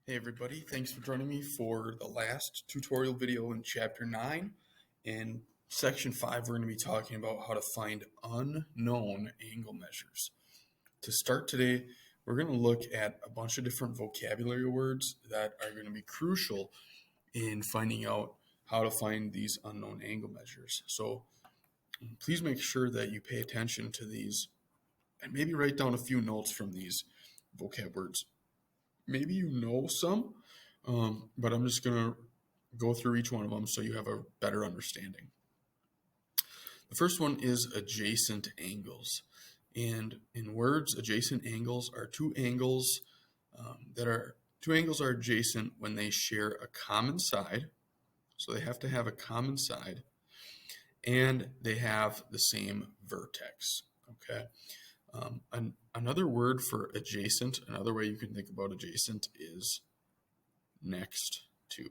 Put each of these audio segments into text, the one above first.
Hey everybody, thanks for joining me for the last tutorial video in chapter 9. In section 5, we're going to be talking about how to find unknown angle measures. To start today, we're going to look at a bunch of different vocabulary words that are going to be crucial in finding out how to find these unknown angle measures. So please make sure that you pay attention to these and maybe write down a few notes from these vocab words. Maybe you know some, but I'm just going to go through each one of them so you have a better understanding. The first one is adjacent angles. And in words, adjacent angles are two angles are adjacent when they share a common side. So they have to have a common side and they have the same vertex. Okay. Another word for adjacent, another way you can think about adjacent is next to.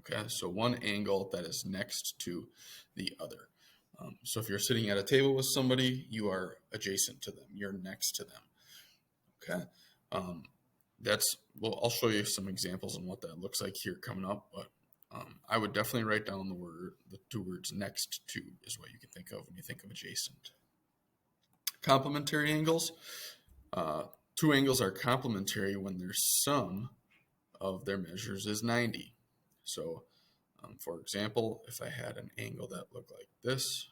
Okay, so one angle that is next to the other. So if you're sitting at a table with somebody, you are adjacent to them. You're next to them. Okay, I'll show you some examples on what that looks like here coming up. But I would definitely write down the two words next to is what you can think of when you think of adjacent. Complementary angles. Two angles are complementary when their sum of their measures is 90. So, for example, if I had an angle that looked like this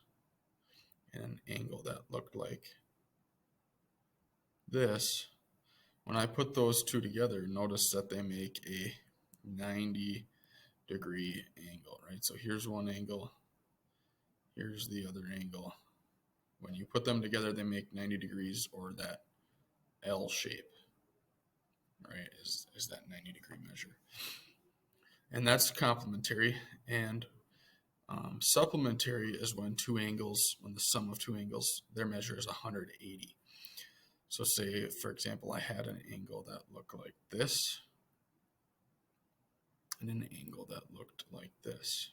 and an angle that looked like this, when I put those two together, notice that they make a 90-degree angle, right? So here's one angle, here's the other angle. When you put them together, they make 90 degrees, or that L shape, right, is that 90-degree measure. And that's complementary. And supplementary is when the sum of two angles, their measure is 180. So say, for example, I had an angle that looked like this and an angle that looked like this.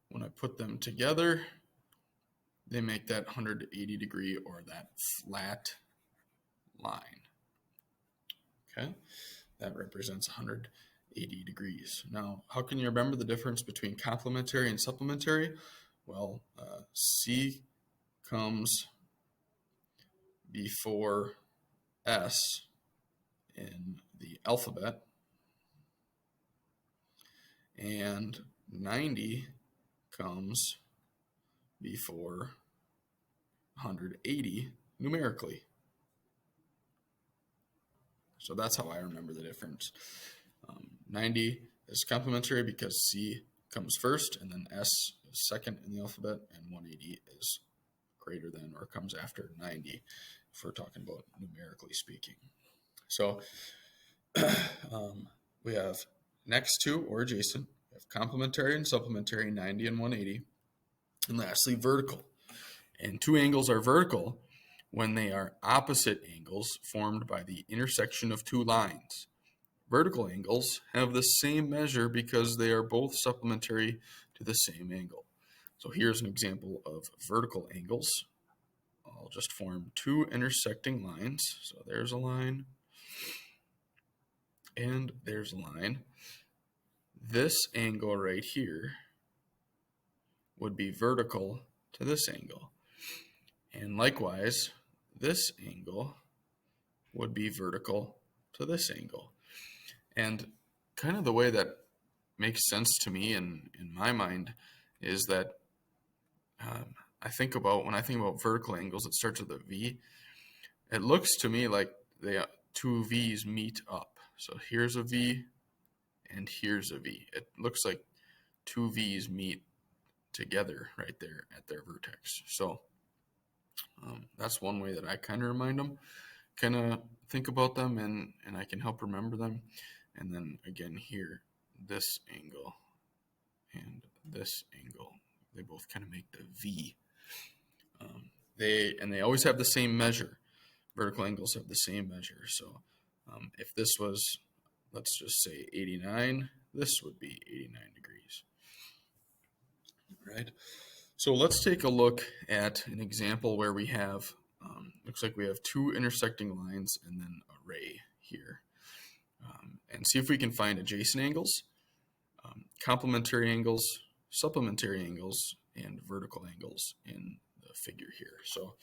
When I put them together, they make that 180 degree, or that flat line. Okay, that represents 180 degrees. Now, how can you remember the difference between complementary and supplementary? Well, C comes before S in the alphabet, and 90 comes before 180 numerically. So that's how I remember the difference. 90 is complementary because C comes first, and then S is second in the alphabet, and 180 is greater than or comes after 90 if we're talking about numerically speaking. So we have next to or adjacent, we have complementary and supplementary, 90 and 180, and lastly vertical. And two angles are vertical when they are opposite angles formed by the intersection of two lines. Vertical angles have the same measure because they are both supplementary to the same angle. So here's an example of vertical angles. I'll just form two intersecting lines. So there's a line and there's a line. This angle right here would be vertical to this angle. And likewise, this angle would be vertical to this angle. And kind of the way that makes sense to me in my mind is that when I think about vertical angles, it starts with a V. It looks to me like two V's meet up. So here's a V and here's a V. It looks like two V's meet together right there at their vertex. So that's one way that I kind of think about them, and I can help remember them. And then again here, this angle and this angle, they both kind of make the V. They always have the same measure. Vertical angles have the same measure. So if this was, let's just say 89, this would be 89 degrees. Right? So let's take a look at an example where we have, looks like we have two intersecting lines and then a ray here. and see if we can find adjacent angles, complementary angles, supplementary angles, and vertical angles in the figure here. So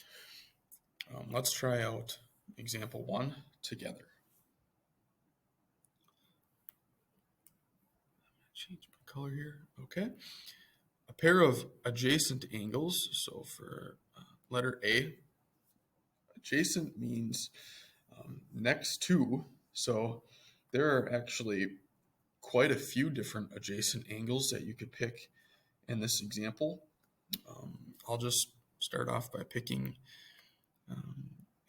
let's try out example 1 together. Change my color here. Okay. A pair of adjacent angles. So for letter A, adjacent means next to. So there are actually quite a few different adjacent angles that you could pick in this example. I'll just start off by picking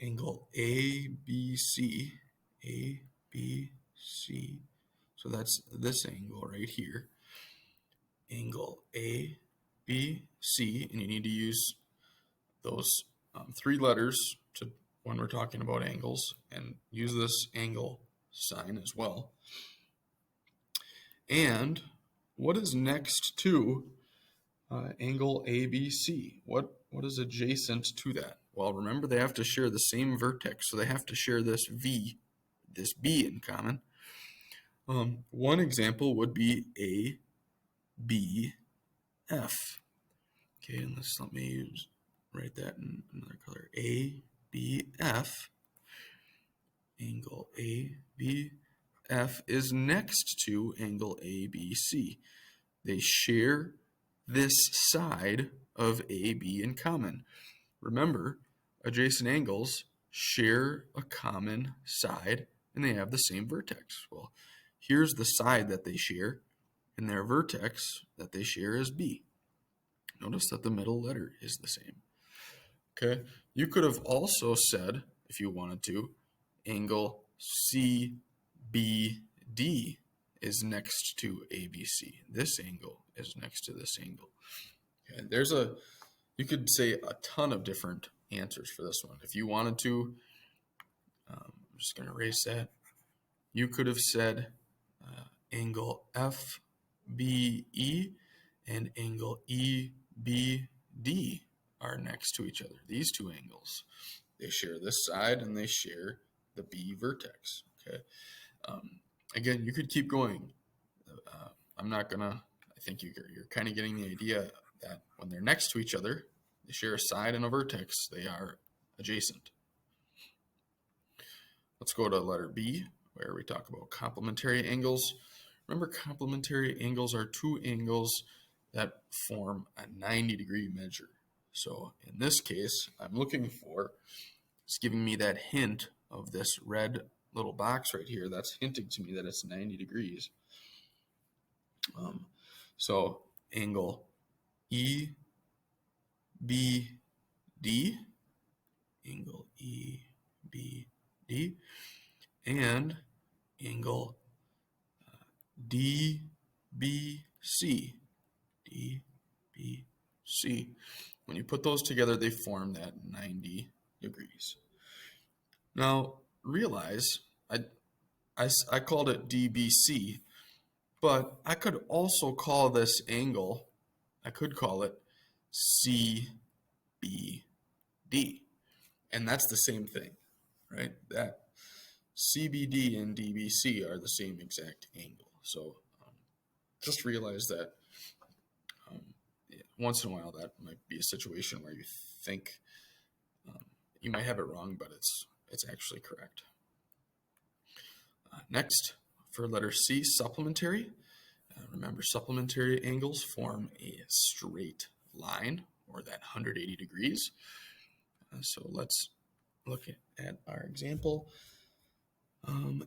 angle ABC. ABC. So that's this angle right here. Angle ABC, and you need to use those 3 letters to when we're talking about angles, and use this angle sign as well. And what is next to angle ABC? What is adjacent to that? Well, remember they have to share the same vertex, so they have to share this B in common. One example would be ABF. Okay, and let me write that in another color. ABF, angle ABF is next to angle ABC. They share this side of AB in common. Remember, adjacent angles share a common side and they have the same vertex. Well, here's the side that they share, and their vertex that they share is B. Notice that the middle letter is the same. Okay, you could have also said, if you wanted to, angle CBD is next to ABC. This angle is next to this angle. Okay, you could say a ton of different answers for this one. If you wanted to, I'm just going to erase that. You could have said angle FBE and angle EBD are next to each other. These two angles, they share this side and they share the B vertex. Okay. Again, you could keep going. I'm not gonna. I think you're kind of getting the idea that when they're next to each other, they share a side and a vertex. They are adjacent. Let's go to letter B, where we talk about complementary angles. Remember, complementary angles are 2 angles that form a 90-degree measure. So in this case, I'm looking for, it's giving me that hint of this red little box right here. That's hinting to me that it's 90 degrees. So angle EBD, angle EBD, and angle DBC, DBC. When you put those together, they form that 90 degrees. Now, realize I called it DBC, but I could also call this angle, I could call it CBD. And that's the same thing, right? That CBD and DBC are the same exact angle. So just realize that once in a while that might be a situation where you think you might have it wrong, but it's actually correct. Next, for letter C, supplementary. Remember, supplementary angles form a straight line, or that 180 degrees. So let's look at our example.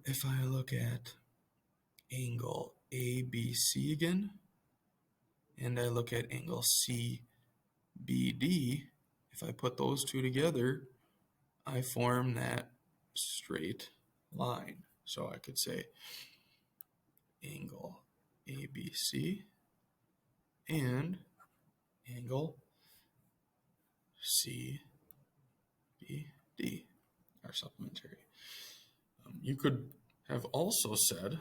If I look at angle ABC again, and I look at angle CBD, if I put those two together, I form that straight line. So I could say angle ABC and angle CBD are supplementary. You could have also said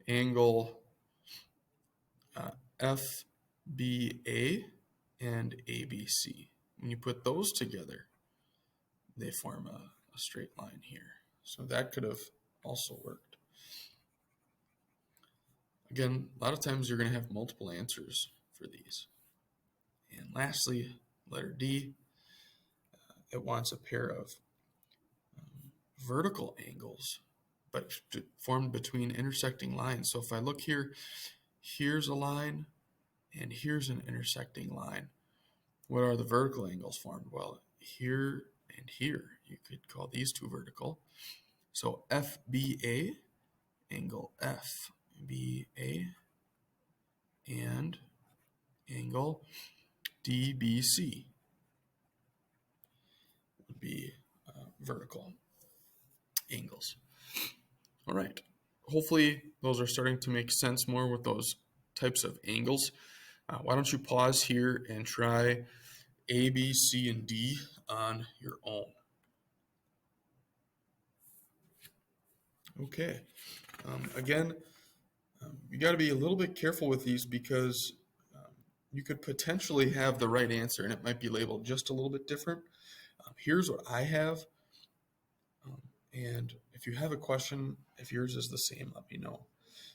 angle FBA and ABC. When you put those together, they form a straight line here. So that could have also worked. Again, a lot of times you're going to have multiple answers for these. And lastly, letter D, it wants a pair of vertical angles, but formed between intersecting lines. So if I look here, here's a line, and here's an intersecting line. What are the vertical angles formed? Well, here and here, you could call these two vertical. So FBA, angle FBA, and angle DBC would be vertical angles. All right. Hopefully those are starting to make sense more with those types of angles. Why don't you pause here and try A, B, C, and D on your own. Okay. Again, you got to be a little bit careful with these because you could potentially have the right answer and it might be labeled just a little bit different. Here's what I have. And if you have a question, if yours is the same, let me know.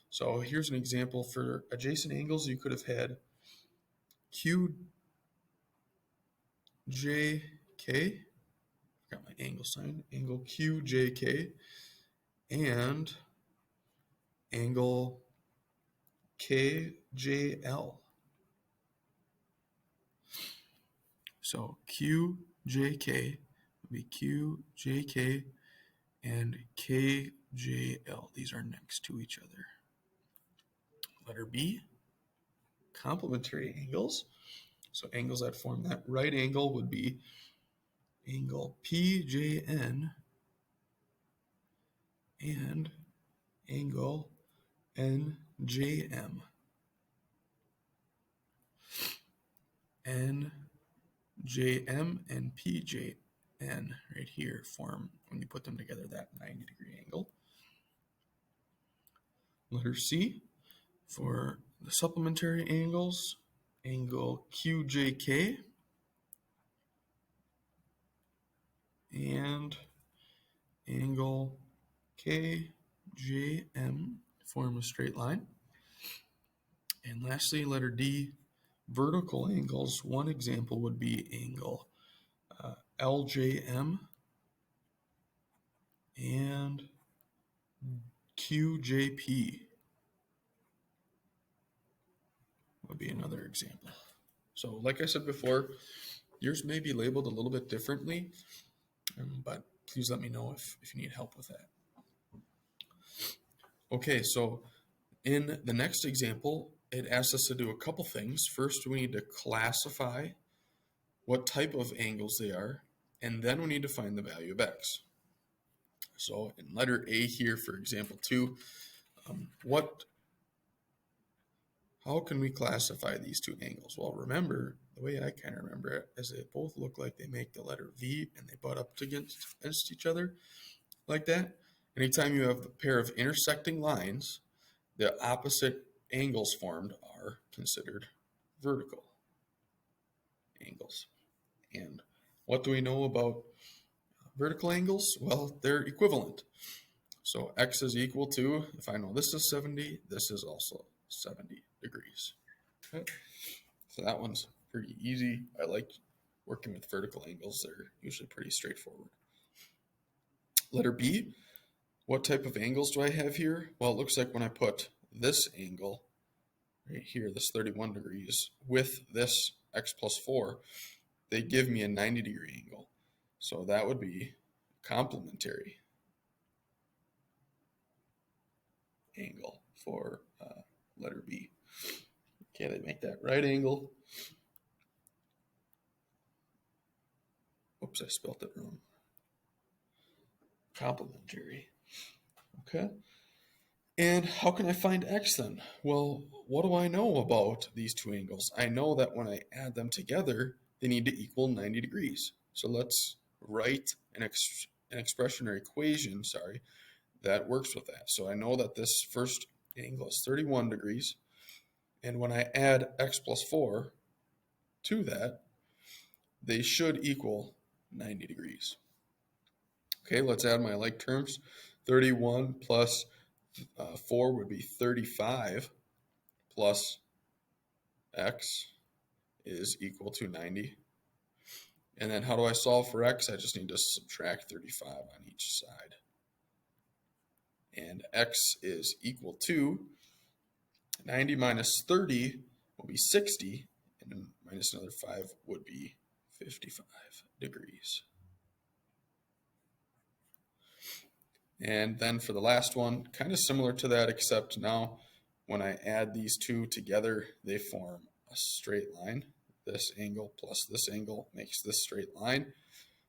So here's an example for adjacent angles. You could have had QJK, got my angle sign, angle QJK, and angle KJL. So QJK would be QJK and KJL. These are next to each other. Letter B, complementary angles. So angles that form that right angle would be angle PJN and angle NJM. NJM and PJN right here form, when you put them together, that 90-degree angle. Letter C, for the supplementary angles, angle QJK and angle KJM form a straight line. And lastly, letter D, vertical angles. One example would be angle LJM and QJP would be another example. So like I said before, yours may be labeled a little bit differently, but please let me know if you need help with that. Okay, so in the next example, it asks us to do a couple things. First, we need to classify what type of angles they are, and then we need to find the value of x. So in letter A here, for example 2, how can we classify these two angles? Well, remember, the way I kind of remember it is they both look like they make the letter V and they butt up against each other like that. Anytime you have a pair of intersecting lines, the opposite angles formed are considered vertical angles. And what do we know about vertical angles? Well, they're equivalent. So x is equal to, if I know this is 70, this is also 70 degrees. Okay. So that one's pretty easy. I like working with vertical angles. They're usually pretty straightforward. Letter B, what type of angles do I have here? Well, it looks like when I put this angle right here, this 31 degrees, with this x plus 4, they give me a 90-degree angle. So that would be complementary angle for letter B. Okay, they make that right angle. Oops, I spelled it wrong. Complementary. Okay. And how can I find x then? Well, what do I know about these two angles? I know that when I add them together, they need to equal 90 degrees. So let's write an expression or equation, that works with that. So I know that this first angle is 31 degrees. And when I add x plus 4 to that, they should equal 90 degrees. Okay, let's add my like terms. 31 plus 4 would be 35 plus x is equal to 90. And then how do I solve for x? I just need to subtract 35 on each side. And x is equal to 90 minus 30 will be 60, and then minus another 5 would be 55 degrees. And then for the last one, kind of similar to that, except now when I add these two together, they form a straight line. This angle plus this angle makes this straight line.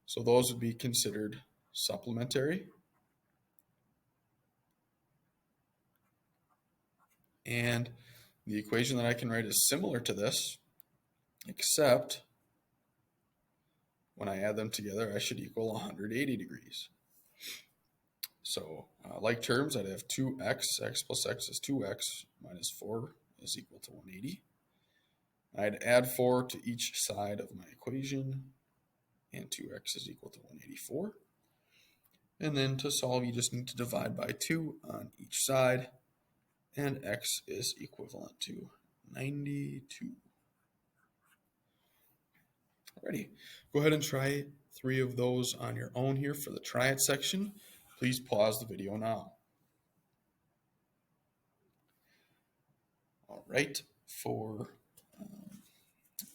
So those would be considered supplementary. And the equation that I can write is similar to this, except when I add them together, I should equal 180 degrees. So like terms, I'd have 2x, x plus x is 2x, minus 4 is equal to 180. I'd add 4 to each side of my equation, and 2x is equal to 184. And then to solve, you just need to divide by 2 on each side, and x is equivalent to 92. Alrighty, go ahead and try 3 of those on your own here for the try it section. Please pause the video now. All right, for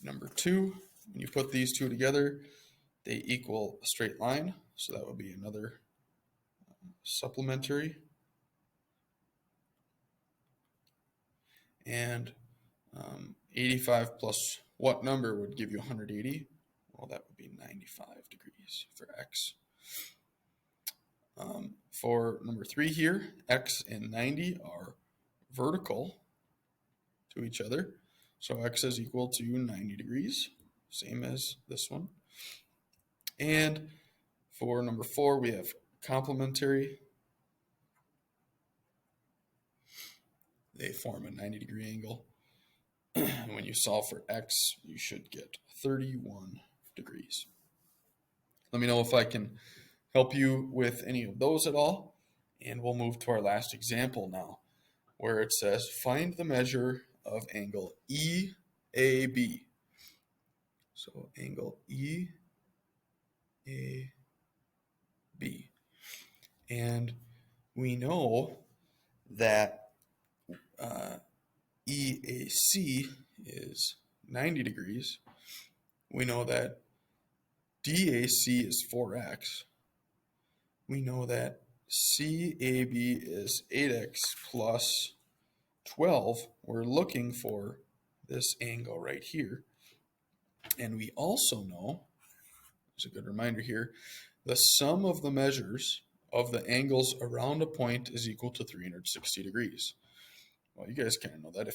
number 2, when you put these two together, they equal a straight line, so that would be another supplementary. And 85 plus what number would give you 180? Well, that would be 95 degrees for x. For number 3 here, x and 90 are vertical to each other. So x is equal to 90 degrees, same as this one. And for number 4, we have complementary. They form a 90-degree angle. When you solve for x, you should get 31 degrees. Let me know if I can help you with any of those at all. And we'll move to our last example now, where it says find the measure of angle EAB. So angle EAB. And we know that EAC is 90 degrees. We know that DAC is 4x. We know that CAB is 8x plus 12. We're looking for this angle right here. And we also know, there's a good reminder here, the sum of the measures of the angles around a point is equal to 360 degrees. Well, you guys kind of know that.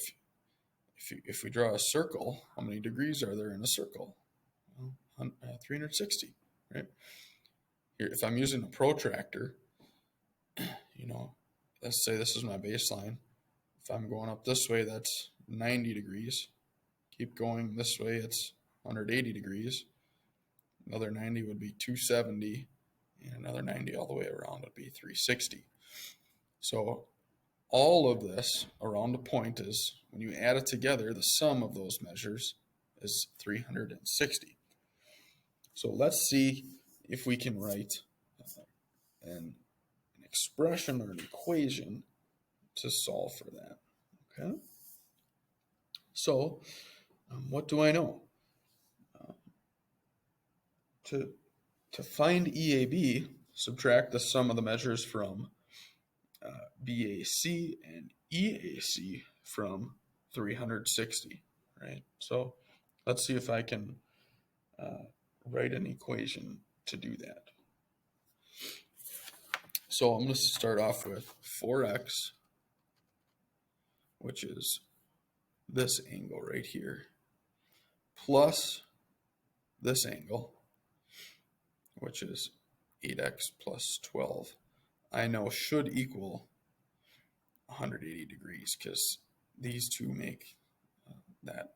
If we draw a circle, how many degrees are there in a circle? Well, 360, right? Here, if I'm using a protractor, let's say this is my baseline. If I'm going up this way, that's 90 degrees. Keep going this way, it's 180 degrees. Another 90 would be 270, and another 90 all the way around would be 360. So all of this around a point is, when you add it together, the sum of those measures is 360. So let's see if we can write an expression or an equation to solve for that. Okay. So what do I know? To find EAB, subtract the sum of the measures from BAC and EAC from 360, right? So let's see if I can write an equation to do that. So I'm going to start off with 4x, which is this angle right here, plus this angle, which is 8x plus 12, I know should equal 180 degrees because these two make that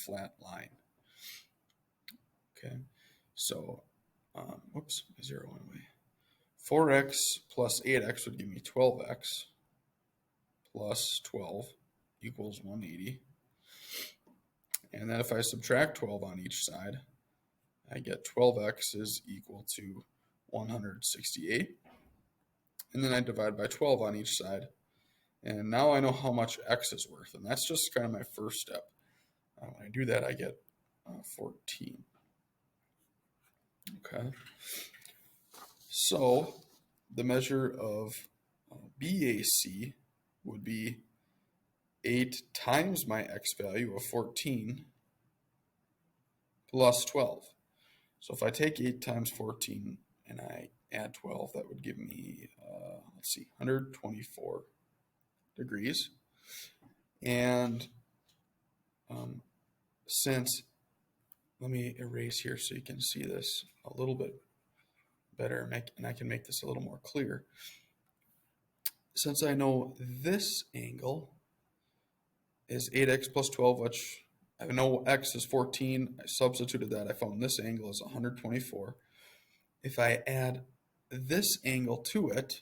flat line. Okay, so, whoops, my 0 went away. 4x plus 8x would give me 12x plus 12 equals 180. And then if I subtract 12 on each side, I get 12x is equal to 168. And then I divide by 12 on each side. And now I know how much x is worth. And that's just kind of my first step. When I do that, I get 14. Okay. So the measure of BAC would be 8 times my x value of 14 plus 12. So if I take 8 times 14 and I add 12, that would give me, 124 degrees. And let me erase here so you can see this a little bit better, and I can make this a little more clear. Since I know this angle is 8x plus 12, which I know x is 14, I substituted that, I found this angle is 124. If I add this angle to it,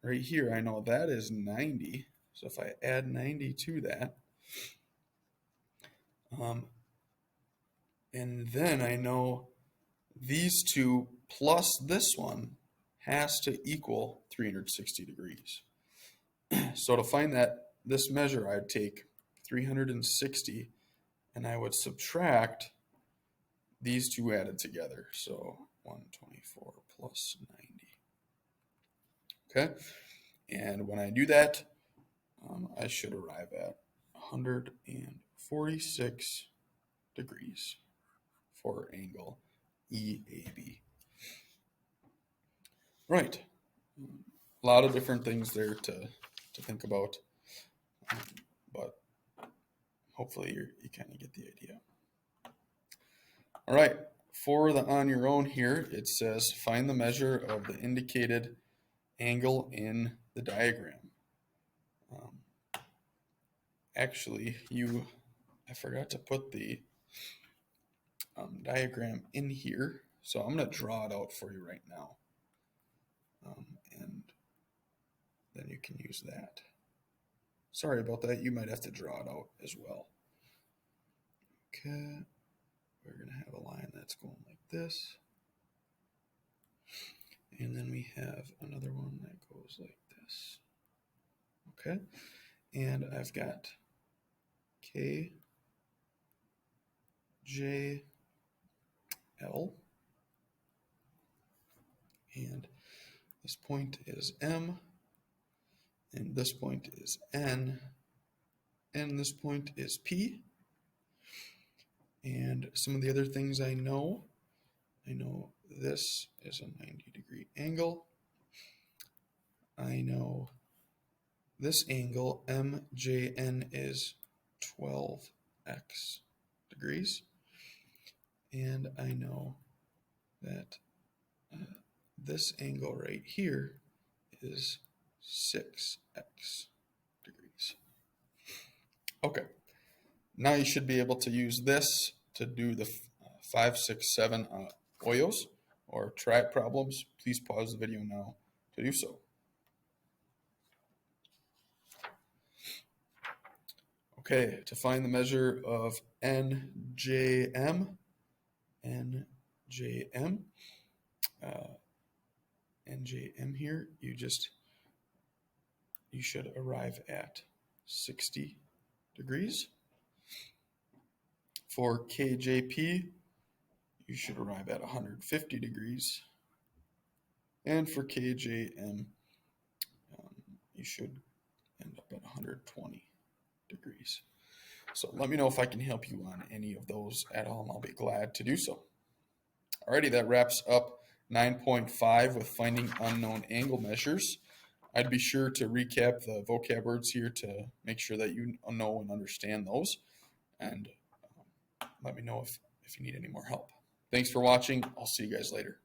right here, I know that is 90. So if I add 90 to that, and then I know these two plus this one has to equal 360 degrees. So to find this measure, I'd take 360 and I would subtract these two added together. So 124 plus 90. Okay, and when I do that, I should arrive at 146 degrees for angle EAB. Right. A lot of different things there to think about, but hopefully you kind of get the idea. All right, for the on your own here, it says find the measure of the indicated angle in the diagram. Actually, I forgot to put the diagram in here, so I'm going to draw it out for you right now, and then you can use that. Sorry about that. You might have to draw it out as well. Okay, we're going to have a line that's going like this, and then we have another one that goes like this. Okay, and I've got K, J, L, and this point is M, and this point is N, and this point is P. And some of the other things I know this is a 90-degree angle. I know this angle, MJN, is 12x degrees. And I know that this angle right here is 6x degrees. Okay, now you should be able to use this to do the 5, 6, 7 OYOs or try problems. Please pause the video now to do so. Okay, to find the measure of NJM, NJM here, you should arrive at 60 degrees. For KJP, you should arrive at 150 degrees. And for KJM, you should end up at 120 degrees. So let me know if I can help you on any of those at all, and I'll be glad to do so. Alrighty, that wraps up 9.5 with finding unknown angle measures. I'd be sure to recap the vocab words here to make sure that you know and understand those. And let me know if you need any more help. Thanks for watching. I'll see you guys later.